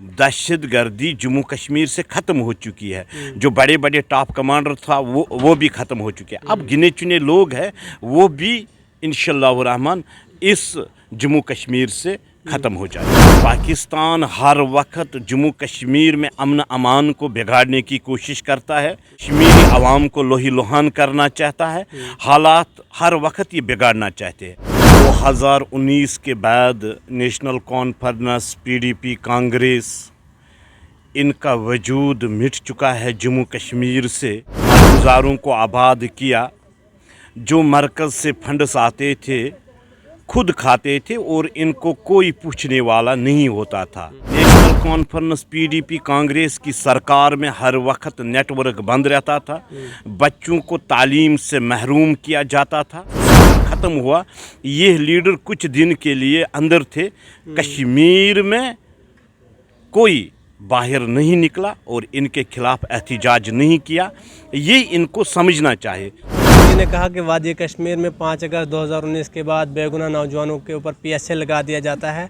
दहशत गर्दी जम्मू कश्मीर से ख़त्म हो चुकी है। जो बड़े बड़े टॉप कमांडर था वो भी ख़त्म हो चुके हैं। अब गिने चुने लोग हैं वो भी इंशाअल्लाह रहमान इस जम्मू कश्मीर से ख़त्म हो जाए। पाकिस्तान हर वक्त जम्मू कश्मीर में अमन अमान को बिगाड़ने की कोशिश करता है, कश्मीरी आवाम को लोही लुहान करना चाहता है, हालात हर वक्त ये बिगाड़ना चाहते हैं। 2019 के बाद नेशनल कॉन्फ्रेंस, पीडीपी, कांग्रेस, इनका वजूद मिट चुका है जम्मू कश्मीर से। गुजारों को आबाद किया, जो मरकज़ से फंड्स आते थे खुद खाते थे और इनको कोई पूछने वाला नहीं होता था। नेशनल कॉन्फ्रेंस, पीडीपी, कांग्रेस की सरकार में हर वक्त नेटवर्क बंद रहता था, बच्चों को तालीम से महरूम किया जाता था। ख़त्म हुआ, ये लीडर कुछ दिन के लिए अंदर थे, कश्मीर में कोई बाहर नहीं निकला और इनके खिलाफ एहतजाज नहीं किया। ये इनको समझना चाहिए। ने कहा कि वादी कश्मीर में 5 अगस्त 2019 के बाद बेगुनाह नौजवानों के ऊपर PSA लगा दिया जाता है,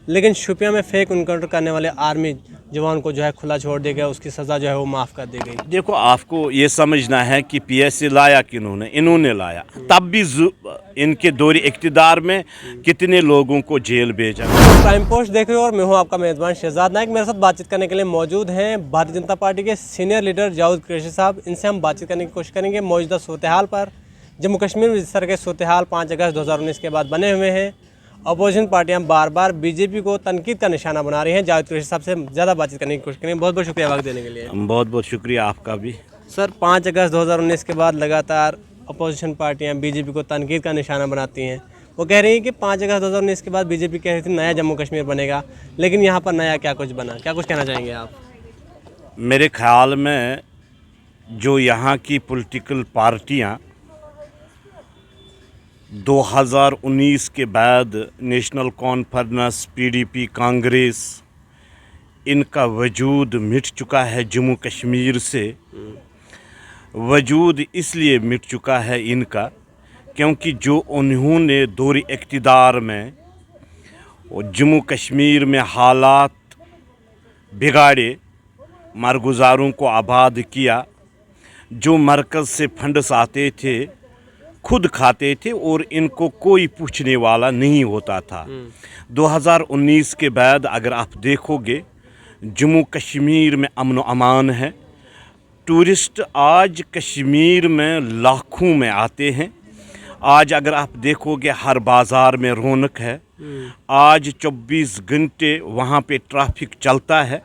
लेकिन शोपियां में फेक इनकाउंटर करने वाले आर्मी जवान को जो है खुला छोड़ दिया गया, उसकी सज़ा जो है वो माफ़ कर दी गई। देखो, आपको ये समझना है कि PSA लाया किन्होंने, इन्होंने लाया। तब भी इनके दौरे इक़्तिदार में कितने लोगों को जेल भेजा। प्राइम पोस्ट देख रहे हो और मैं हूँ आपका मेज़बान शहजाद नाइक। मेरे साथ बातचीत करने के लिए मौजूद हैं भारतीय जनता पार्टी के सीनियर लीडर जावेद कुरैशी साहब। इनसे हम बातचीत करने की कोशिश करेंगे मौजूदा सूरत हाल पर। जम्मू कश्मीर में जिस तरह के सूरत हाल 5 अगस्त 2019 के बाद बने हुए हैं, अपोजिशन पार्टियां बार बार बीजेपी को तनकीद का निशाना बना रही हैं। जावेद कुरैशी साहब से ज़्यादा बातचीत करने की कोशिश करेंगे। बहुत बहुत शुक्रिया वक्त देने के लिए। बहुत बहुत शुक्रिया आपका भी। सर, 5 अगस्त 2019 के बाद लगातार अपोजिशन पार्टियां बीजेपी को तनकीद का निशाना बनाती हैं। वो कह रही हैं कि 5 अगस्त 2019 के बाद बीजेपी कह रही थी नया जम्मू कश्मीर बनेगा, लेकिन यहाँ पर नया क्या कुछ बना, क्या कुछ कहना चाहेंगे आप? मेरे ख्याल में जो यहाँ की पॉलिटिकल पार्टियाँ 2019 के बाद नेशनल कॉन्फ्रेंस, पीडीपी, कांग्रेस, इनका वजूद मिट चुका है जम्मू कश्मीर से। वजूद इसलिए मिट चुका है इनका क्योंकि जो उन्होंने दौर इक़्तिदार में जम्मू कश्मीर में हालात बिगाड़े, मरगुजारों को आबाद किया, जो मरकज़ से फंड्स आते थे खुद खाते थे और इनको कोई पूछने वाला नहीं होता था। 2019 के बाद अगर आप देखोगे जम्मू कश्मीर में अमन अमान है। टूरिस्ट आज कश्मीर में लाखों में आते हैं। आज अगर आप देखोगे हर बाज़ार में रौनक है। आज 24 घंटे वहाँ पे ट्रैफिक चलता है,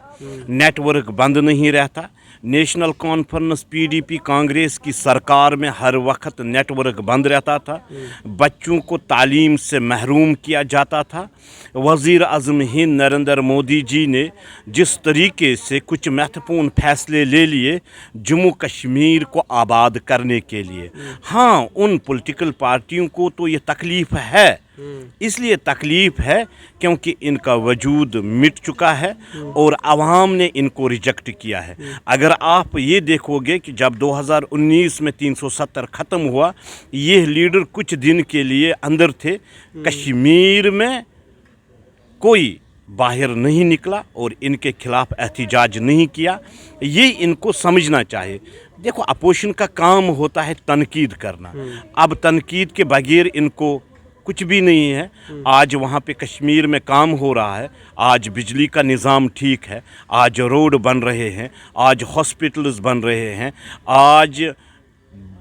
नेटवर्क बंद नहीं रहता। नेशनल कॉन्फ्रेंस, पीडीपी, कांग्रेस की सरकार में हर वक्त नेटवर्क बंद रहता था, बच्चों को तालीम से महरूम किया जाता था। वज़ीर आज़म हिंद नरेंद्र मोदी जी ने जिस तरीके से कुछ महत्वपूर्ण फैसले ले लिए जम्मू कश्मीर को आबाद करने के लिए, हाँ, उन पॉलिटिकल पार्टियों को तो ये तकलीफ़ है। इसलिए तकलीफ़ है क्योंकि इनका वजूद मिट चुका है और आवाम ने इनको रिजेक्ट किया है। अगर आप ये देखोगे कि जब 2019 में 370 ख़त्म हुआ, ये लीडर कुछ दिन के लिए अंदर थे, कश्मीर में कोई बाहर नहीं निकला और इनके खिलाफ एहतजाज नहीं किया। ये इनको समझना चाहिए। देखो, अपोजिशन का काम होता है तनकीद करना। अब तनकीद के बगैर इनको कुछ भी नहीं है। आज वहाँ पे कश्मीर में काम हो रहा है, आज बिजली का निज़ाम ठीक है, आज रोड बन रहे हैं, आज हॉस्पिटल्स बन रहे हैं, आज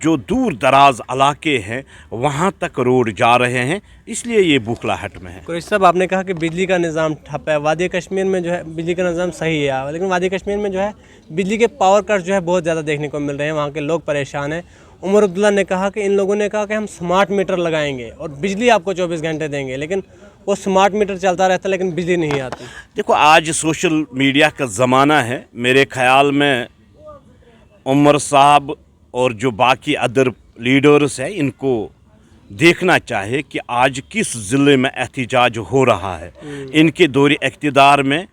जो दूर दराज इलाके हैं वहाँ तक रोड जा रहे हैं, इसलिए ये बुखलाहट में है। कुरैशी साहब, आपने कहा कि बिजली का निज़ाम ठप है। वादी कश्मीर में जो है बिजली का निज़ाम सही है, लेकिन वादी कश्मीर में जो है बिजली के पावर कट जो है बहुत ज़्यादा देखने को मिल रहे हैं। वहाँ के लोग परेशान हैं। उमर अब्दुल्ला ने कहा कि इन लोगों ने कहा कि हम स्मार्ट मीटर लगाएंगे और बिजली आपको 24 घंटे देंगे, लेकिन वो स्मार्ट मीटर चलता रहता है लेकिन बिजली नहीं आती। देखो, आज सोशल मीडिया का ज़माना है। मेरे ख़्याल में उमर साहब और जो बाकी अदर लीडर्स हैं इनको देखना चाहे कि आज किस ज़िले में एहतजाज हो रहा है। इनके दौर इक़्तिदार में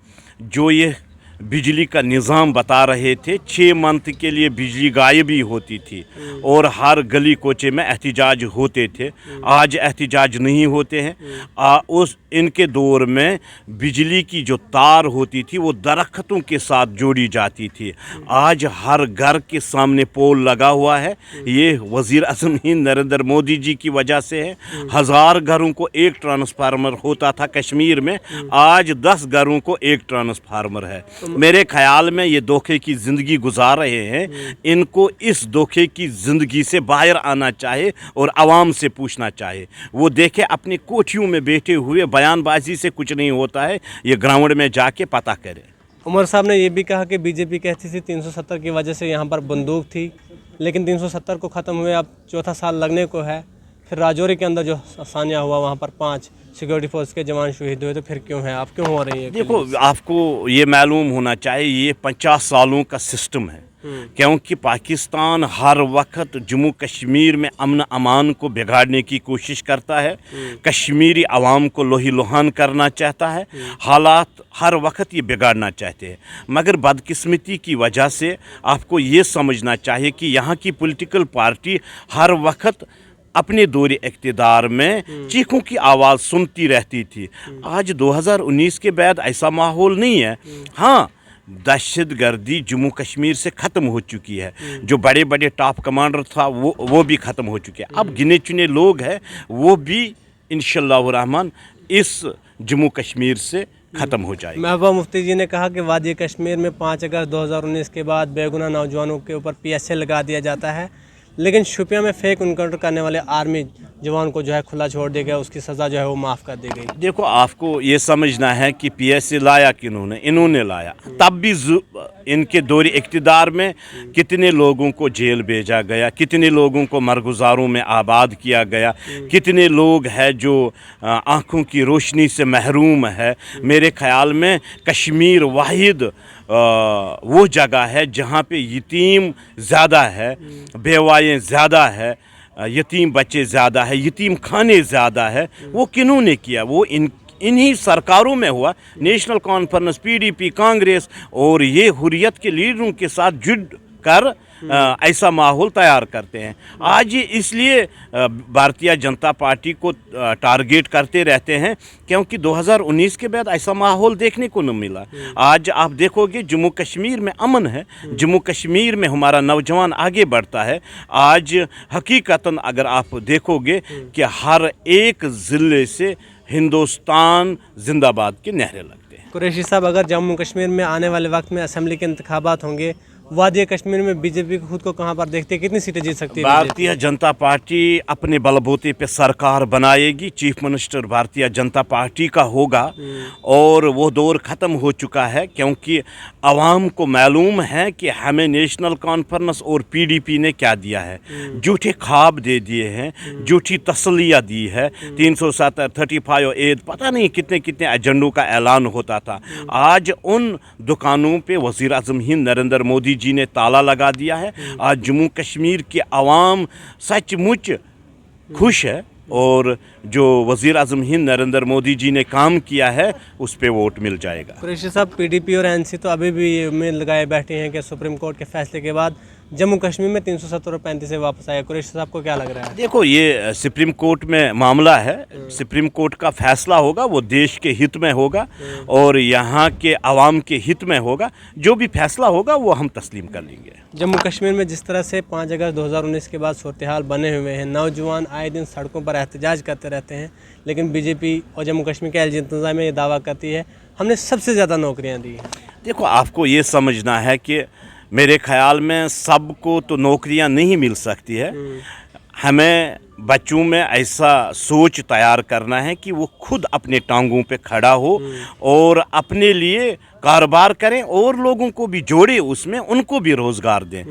जो ये बिजली का निज़ाम बता रहे थे। 6 मंथ के लिए बिजली गायब ही होती थी और हर गली कोचे में एहतिजाज होते थे। आज एहतिजाज नहीं होते हैं। उस इनके दौर में बिजली की जो तार होती थी वो दरख्तों के साथ जोड़ी जाती थी। आज हर घर के सामने पोल लगा हुआ है। ये वज़ीर आज़म हिंद नरेंद्र मोदी जी की वजह से है। 1000 घरों को एक ट्रांसफार्मर होता था कश्मीर में, आज 10 घरों को एक ट्रांसफार्मर है। मेरे ख्याल में ये धोखे की ज़िंदगी गुजार रहे हैं। इनको इस धोखे की ज़िंदगी से बाहर आना चाहिए और आवाम से पूछना चाहिए। वो देखे अपनी कोठियों में बैठे हुए बयानबाजी से कुछ नहीं होता है, ये ग्राउंड में जाके पता करे। उमर साहब ने ये भी कहा कि बीजेपी कहती थी 370 की वजह से यहाँ पर बंदूक थी, लेकिन 370 को ख़त्म हुए अब चौथा साल लगने को है। फिर राजौरी के अंदर जो सानिया हुआ वहाँ पर 5 सिक्योरिटी फोर्स के जवान शहीद हुए, तो फिर क्यों है, आप क्यों हो रही है? देखो, आपको ये मालूम होना चाहिए ये 50 सालों का सिस्टम है, क्योंकि पाकिस्तान हर वक्त जम्मू कश्मीर में अमन अमान को बिगाड़ने की कोशिश करता है। कश्मीरी आवाम को लोही लुहान करना चाहता है। हालात हर वक्त ये बिगाड़ना चाहते हैं, मगर बदकिस्मती की वजह से आपको ये समझना चाहिए कि यहाँ की पॉलिटिकल पार्टी हर वक्त अपने दौरे इक़्तिदार में चीखों की आवाज़ सुनती रहती थी। आज 2019 के बाद ऐसा माहौल नहीं है। हाँ, दहशत गर्दी जम्मू कश्मीर से ख़त्म हो चुकी है। जो बड़े बड़े टॉप कमांडर था वो भी ख़त्म हो चुके हैं। अब गिने चुने लोग हैं, वो भी इंशाअल्लाह रहमान इस जम्मू कश्मीर से ख़त्म हो जाएगी। महबूबा मुफ्ती जी ने कहा कि वादी कश्मीर में 5 अगस्त 2019 के बाद बेगुनाह नौजवानों के ऊपर PSA लगा दिया जाता है, लेकिन शुपिया में फेक इनकाउंटर करने वाले आर्मी जवान को जो है खुला छोड़ दिया गया, उसकी सज़ा जो है वो माफ़ कर दी गई। देखो, आपको ये समझना है कि PSA लाया किन्होंने, इन्होंने लाया। तब भी इनके दौरे इक़्तिदार में कितने लोगों को जेल भेजा गया, कितने लोगों को मरगुजारों में आबाद किया गया, कितने लोग हैं जो आँखों की रोशनी से महरूम है। मेरे ख़्याल में कश्मीर वाहिद वो जगह है जहाँ पे यतीम ज़्यादा है, बेवाएँ ज़्यादा है, यतीम बच्चे ज़्यादा है, यतीम खाने ज़्यादा है। वो किन्होंने किया? वो इन्हीं सरकारों में हुआ। नेशनल कॉन्फ्रेंस, PDP, कांग्रेस और ये हुर्रियत के लीडरों के साथ जुड़ कर ऐसा माहौल तैयार करते हैं। आज ये इसलिए भारतीय जनता पार्टी को टारगेट करते रहते हैं क्योंकि 2019 के बाद ऐसा माहौल देखने को न मिला। आज आप देखोगे जम्मू कश्मीर में अमन है, जम्मू कश्मीर में हमारा नौजवान आगे बढ़ता है। आज हकीकतन अगर आप देखोगे कि हर एक ज़िले से हिंदुस्तान जिंदाबाद के नारे लगते हैं। कुरैशी साहब, अगर जम्मू कश्मीर में आने वाले वक्त में असेंबली के इंतखाबात होंगे, वादी कश्मीर में बीजेपी खुद को कहां पर देखते हैं, कितनी सीटें जीत सकती है? भारतीय जनता पार्टी अपने बलबूते पे सरकार बनाएगी। Chief minister Bharatiya Janata party का होगा और वो दौर ख़त्म हो चुका है, क्योंकि आवाम को मालूम है कि हमें नेशनल कॉन्फ्रेंस और PDP ने क्या दिया है। झूठे ख्वाब दे दिए हैं, झूठी तसल्लियाँ दी है। 370, 35A, पता नहीं कितने कितने एजेंडों का ऐलान होता था। आज उन दुकानों पे वज़ीर आज़म हिंद नरेंद्र मोदी जी ने ताला लगा दिया है। आज जम्मू कश्मीर के आवाम सचमुच खुश है और जो वज़ीर आज़म हिंद नरेंद्र मोदी जी ने काम किया है उस पे वोट मिल जाएगा। कुरैशी साहब, PDP और NC तो अभी भी ये उम्मीद लगाए बैठे हैं कि सुप्रीम कोर्ट के फैसले के बाद जम्मू कश्मीर में 370 और 35 से वापस आया। कुरैशी साहब को क्या लग रहा है? देखो, ये सुप्रीम कोर्ट में मामला है। सुप्रीम कोर्ट का फैसला होगा वो देश के हित में होगा और यहाँ के आवाम के हित में होगा। जो भी फैसला होगा वो हम तस्लीम कर लेंगे। जम्मू कश्मीर में जिस तरह से 5 अगस्त 2019 के बाद सूरत हाल बने हुए हैं, नौजवान आए दिन सड़कों पर एहतजाज करते रहते हैं, लेकिन BJP और जम्मू कश्मीर के LG इंतज़ामिया ये दावा करती है हमने सबसे ज़्यादा नौकरियाँ दी हैं। देखो, आपको ये समझना है कि मेरे ख़्याल में सबको तो नौकरियां नहीं मिल सकती है। हमें बच्चों में ऐसा सोच तैयार करना है कि वो खुद अपने टांगों पे खड़ा हो और अपने लिए कारोबार करें और लोगों को भी जोड़े, उसमें उनको भी रोज़गार दें।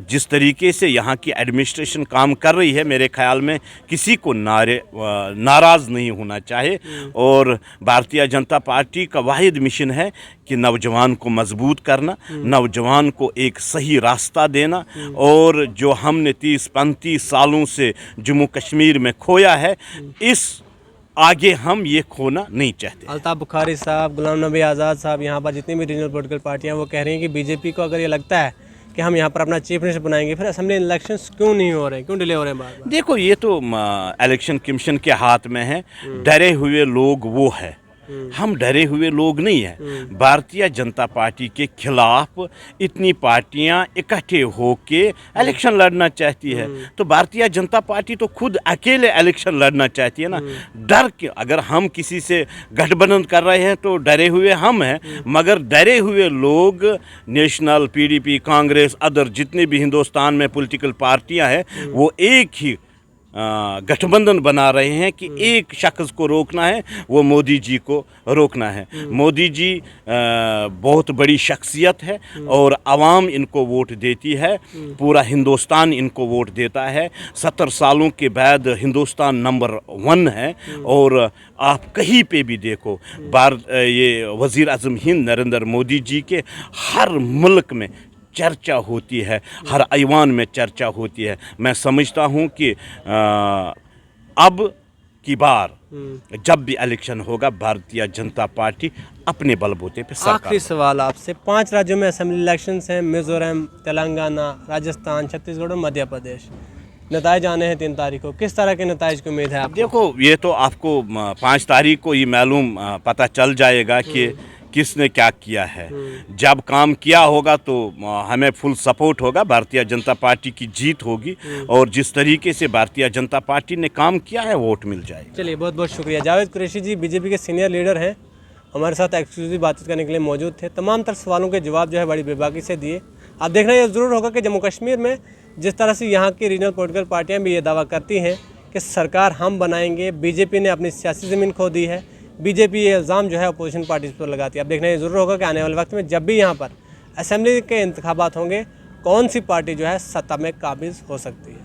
जिस तरीके से यहाँ की एडमिनिस्ट्रेशन काम कर रही है, मेरे ख़्याल में किसी को नाराज़ नहीं होना चाहिए। और भारतीय जनता पार्टी का वाहिद मिशन है कि नौजवान को मजबूत करना, नौजवान को एक सही रास्ता देना, और जो हमने 30-35 सालों से जम्मू कश्मीर में खोया है, इस आगे हम ये खोना नहीं चाहते। अल्ताफ बुखारी साहब, गुलाम नबी आज़ाद साहब, यहाँ पर जितनी भी रीजनल पॉलिटिकल पार्टियाँ वो कह रही हैं कि बीजेपी को अगर ये लगता है कि हम यहाँ पर अपना चीफ मिनिस्टर बनाएंगे, फिर असेंबली इलेक्शंस क्यों नहीं हो रहे हैं, क्यों डिले हो रहे हैं बार बार? देखो ये तो इलेक्शन कमीशन के हाथ में है। डरे हुए लोग वो है, हम डरे हुए लोग नहीं हैं। भारतीय जनता पार्टी के खिलाफ इतनी पार्टियां इकट्ठे होके इलेक्शन लड़ना चाहती है, तो भारतीय जनता पार्टी तो खुद अकेले इलेक्शन लड़ना चाहती है ना। डर के अगर हम किसी से गठबंधन कर रहे हैं तो डरे हुए हम हैं, मगर डरे हुए लोग नेशनल, पीडीपी, कांग्रेस, अदर जितने भी हिंदुस्तान में पॉलिटिकल पार्टियां हैं वो एक ही गठबंधन बना रहे हैं कि एक शख्स को रोकना है, वो मोदी जी को रोकना है। मोदी जी बहुत बड़ी शख्सियत है और आवाम इनको वोट देती है, पूरा हिंदुस्तान इनको वोट देता है। 70 सालों के बाद हिंदुस्तान नंबर 1 है। और आप कहीं पे भी देखो, ये वज़ीर आज़म हिंद नरेंद्र मोदी जी के हर मुल्क में चर्चा होती है, हर ऐवान में चर्चा होती है। मैं समझता हूँ कि अब की बार जब भी इलेक्शन होगा भारतीय जनता पार्टी अपने बलबूते पे सरकार। आखिरी सवाल आपसे, 5 राज्यों में असेंबली इलेक्शंस हैं, मिजोरम, तेलंगाना, राजस्थान, छत्तीसगढ़ और मध्य प्रदेश। नताइज आने हैं 3 तारीख को, किस तरह के नताइज की उम्मीद है आपको? देखो ये तो आपको 5 तारीख को ही मालूम पता चल जाएगा कि किसने क्या किया है। जब काम किया होगा तो हमें फुल सपोर्ट होगा, भारतीय जनता पार्टी की जीत होगी और जिस तरीके से भारतीय जनता पार्टी ने काम किया है वोट मिल जाएगा। चलिए बहुत बहुत शुक्रिया। जावेद कुरैशी जी बीजेपी के सीनियर लीडर हैं, हमारे साथ एक्सक्लूसिव बातचीत करने के लिए मौजूद थे। तमाम तरह सवालों के जवाब जो है बड़ी बेबाकी से दिए। अब देखना ये ज़रूर होगा कि जम्मू कश्मीर में जिस तरह से यहाँ की रीजनल पॉलिटिकल पार्टियाँ भी ये दावा करती हैं कि सरकार हम बनाएंगे, बीजेपी ने अपनी सियासी ज़मीन खो दी है, बीजेपी ये इल्ज़ाम जो है अपोजिशन पार्टीज़ पर लगाती है। अब देखना ये ज़रूर होगा कि आने वाले वक्त में जब भी यहाँ पर असेंबली के इंतखाबात होंगे, कौन सी पार्टी जो है सत्ता में काबिज़ हो सकती है।